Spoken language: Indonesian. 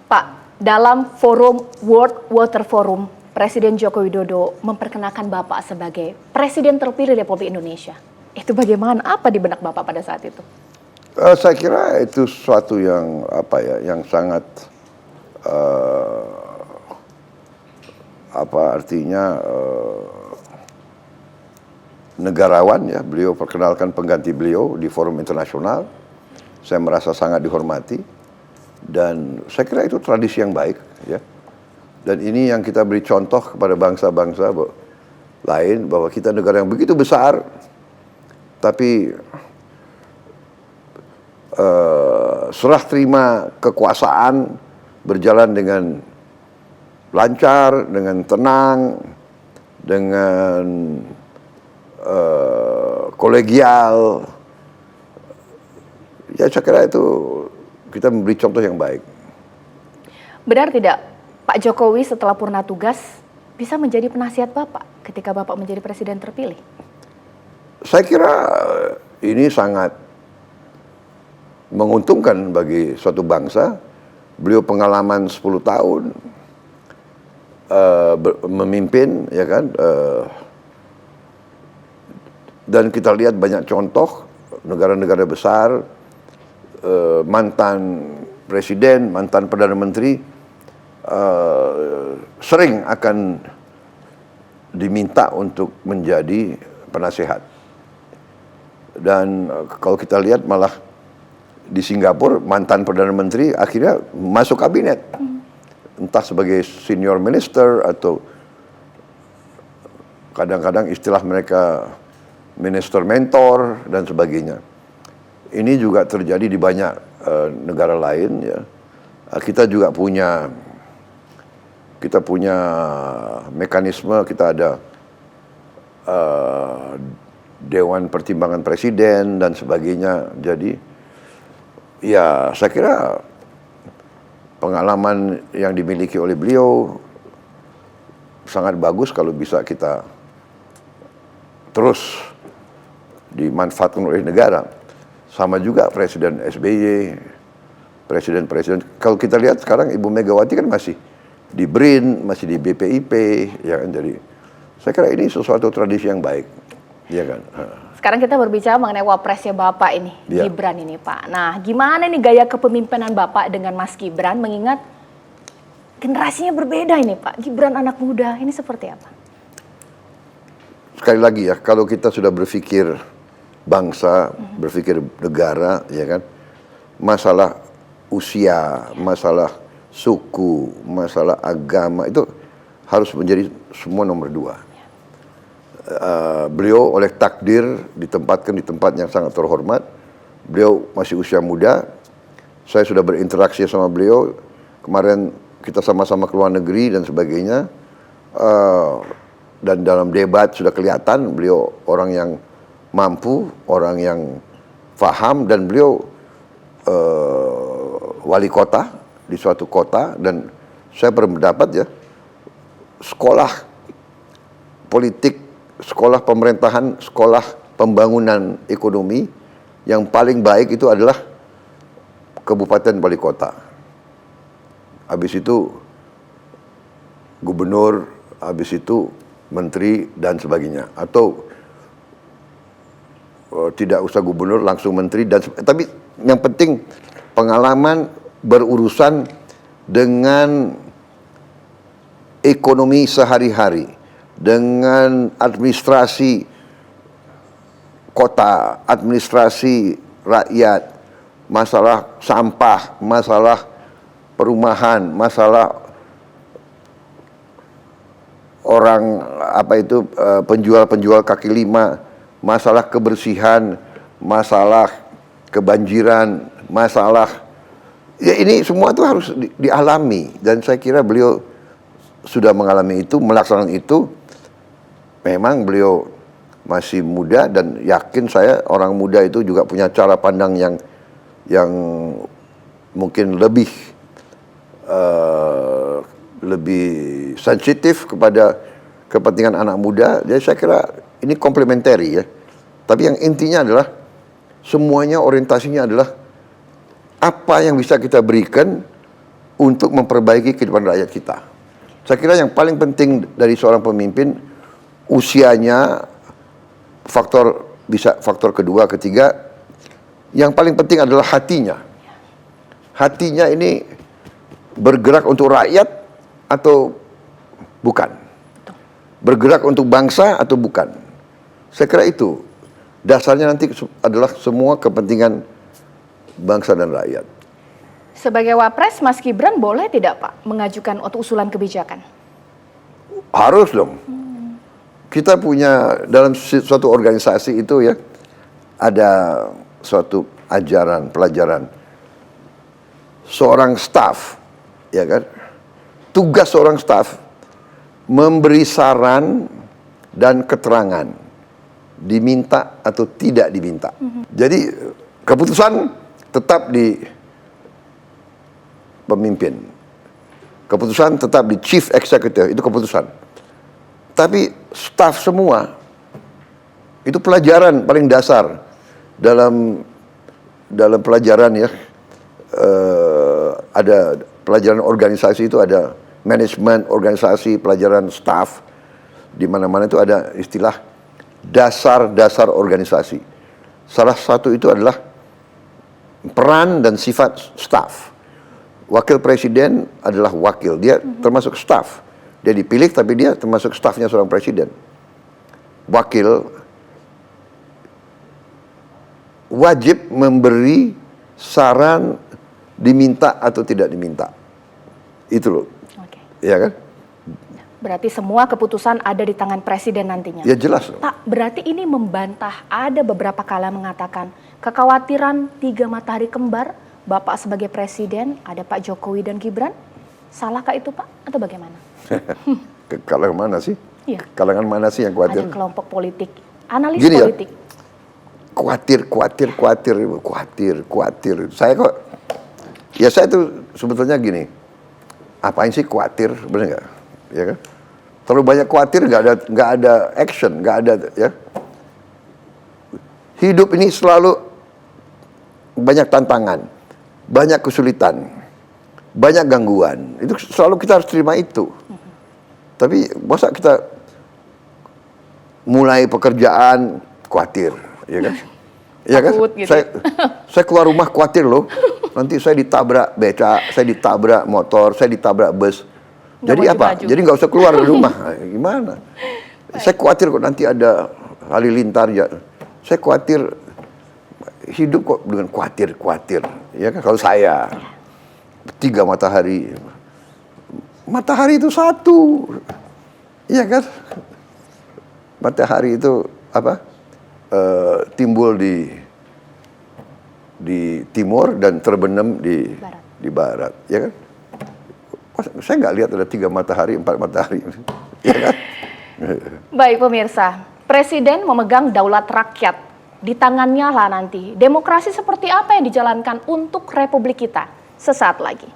Pak, dalam forum World Water Forum, Presiden Joko Widodo memperkenalkan Bapak sebagai Presiden terpilih Republik Indonesia. Itu bagaimana? Apa di benak Bapak pada saat itu? Saya kira itu sesuatu yang yang sangat artinya negarawan ya. Beliau perkenalkan pengganti beliau di forum internasional. Saya merasa sangat dihormati dan saya kira itu tradisi yang baik ya. Dan ini yang kita beri contoh kepada bangsa-bangsa lain bahwa kita negara yang begitu besar tapi serah terima kekuasaan berjalan dengan lancar, dengan tenang, dengan kolegial. Ya saya kira itu kita memberi contoh yang baik. Benar tidak Pak Jokowi setelah purna tugas bisa menjadi penasihat Bapak ketika Bapak menjadi Presiden terpilih? Saya kira ini sangat menguntungkan bagi suatu bangsa. Beliau pengalaman 10 tahun memimpin, ya kan, dan kita lihat banyak contoh negara-negara besar, mantan presiden, mantan perdana menteri sering akan diminta untuk menjadi penasehat. Dan kalau kita lihat malah di Singapura mantan perdana menteri akhirnya masuk kabinet, entah sebagai senior minister atau kadang-kadang istilah mereka minister mentor dan sebagainya. Ini juga terjadi di banyak negara lain ya. Kita juga punya mekanisme, kita ada Dewan Pertimbangan Presiden dan sebagainya. Jadi ya saya kira pengalaman yang dimiliki oleh beliau sangat bagus kalau bisa kita terus dimanfaatkan oleh negara. Sama juga Presiden SBY, presiden-presiden. Kalau kita lihat sekarang Ibu Megawati kan masih di BRIN, masih di BPIP, ya kan. Jadi saya kira ini sesuatu tradisi yang baik, ya kan. Sekarang kita berbicara mengenai wapresnya Bapak ini, ya. Gibran ini Pak. Nah, gimana nih gaya kepemimpinan Bapak dengan Mas Gibran, mengingat generasinya berbeda ini Pak. Gibran anak muda, ini seperti apa? Sekali lagi ya, kalau kita sudah berpikir bangsa, berpikir negara, ya kan, masalah usia, masalah suku, masalah agama itu harus menjadi semua nomor 2. Beliau oleh takdir ditempatkan di tempat yang sangat terhormat. Beliau masih usia muda. Saya sudah berinteraksi sama beliau. Kemarin kita sama-sama ke luar negeri dan sebagainya. Dan dalam debat sudah kelihatan beliau orang yang mampu, orang yang paham, dan beliau wali kota di suatu kota. Dan saya berpendapat ya, sekolah politik, sekolah pemerintahan, sekolah pembangunan ekonomi yang paling baik itu adalah kabupaten wali kota. Habis itu gubernur, habis itu menteri dan sebagainya. Atau tidak usah gubernur, langsung menteri dan tapi yang penting pengalaman berurusan dengan ekonomi sehari-hari, dengan administrasi kota, administrasi rakyat, masalah sampah, masalah perumahan, masalah orang penjual-penjual kaki lima, masalah kebersihan, masalah kebanjiran, masalah ya ini semua itu harus dialami. Dan saya kira beliau sudah mengalami itu, melaksanakan itu. Memang beliau masih muda dan yakin saya orang muda itu juga punya cara pandang yang mungkin lebih sensitif kepada kepentingan anak muda. Jadi saya kira ini komplementari ya. Tapi yang intinya adalah semuanya orientasinya adalah apa yang bisa kita berikan untuk memperbaiki kehidupan rakyat kita. Saya kira yang paling penting dari seorang pemimpin, usianya, bisa faktor kedua, ketiga, yang paling penting adalah hatinya. Hatinya ini bergerak untuk rakyat atau bukan? Bergerak untuk bangsa atau bukan? Saya kira itu. Dasarnya nanti adalah semua kepentingan bangsa dan rakyat. Sebagai Wapres, Mas Gibran boleh tidak Pak mengajukan usulan kebijakan? Harus dong. Kita punya dalam suatu organisasi itu ya, ada suatu ajaran, pelajaran. Seorang staf, ya kan, tugas seorang staf memberi saran dan keterangan, diminta atau tidak diminta. Jadi keputusan tetap di pemimpin, keputusan tetap di chief executive, itu keputusan. Tapi staf semua itu pelajaran paling dasar dalam pelajaran ya, ada pelajaran organisasi, itu ada manajemen organisasi, pelajaran staff, di mana-mana itu ada istilah dasar-dasar organisasi. Salah satu itu adalah peran dan sifat staff. Wakil presiden adalah wakil, dia termasuk staff. Dia dipilih tapi dia termasuk stafnya seorang presiden. Wakil wajib memberi saran, diminta atau tidak diminta. Itu loh. Oke. Ya kan? Berarti semua keputusan ada di tangan presiden nantinya. Ya jelas. Pak, berarti ini membantah ada beberapa kala mengatakan kekhawatiran 3 matahari kembar, Bapak sebagai presiden, ada Pak Jokowi dan Gibran. Salahkah itu Pak? Atau bagaimana? Kalangan mana sih? Iya. Kalangan mana sih yang khawatir? Ada kelompok politik, analis Gini ya, politik. Khawatir. Saya kok, ya saya tuh sebetulnya gini, apain sih khawatir, bener nggak? Ya kan? Terlalu banyak khawatir, nggak ada action, nggak ada ya. Hidup ini selalu banyak tantangan, banyak kesulitan, banyak gangguan. Itu selalu kita harus terima itu. Tapi masa kita mulai pekerjaan khawatir, ya kan? Ya kan? Takut gitu. Saya keluar rumah khawatir loh. Nanti saya ditabrak beca, saya ditabrak motor, saya ditabrak bus. Jadi apa? Maju-maju. Jadi nggak usah keluar dari rumah. Gimana? Saya khawatir kok nanti ada halilintar ya. Saya khawatir hidup kok dengan khawatir. Ya kan? Kalau saya 3 matahari. Matahari itu satu. Iya kan? Matahari itu apa? Timbul di timur dan terbenam di barat, ya kan? Saya nggak lihat ada 3 matahari, 4 matahari, ya kan? Baik pemirsa, Presiden memegang daulat rakyat di tangannya lah nanti. Demokrasi seperti apa yang dijalankan untuk Republik kita? Sesaat lagi.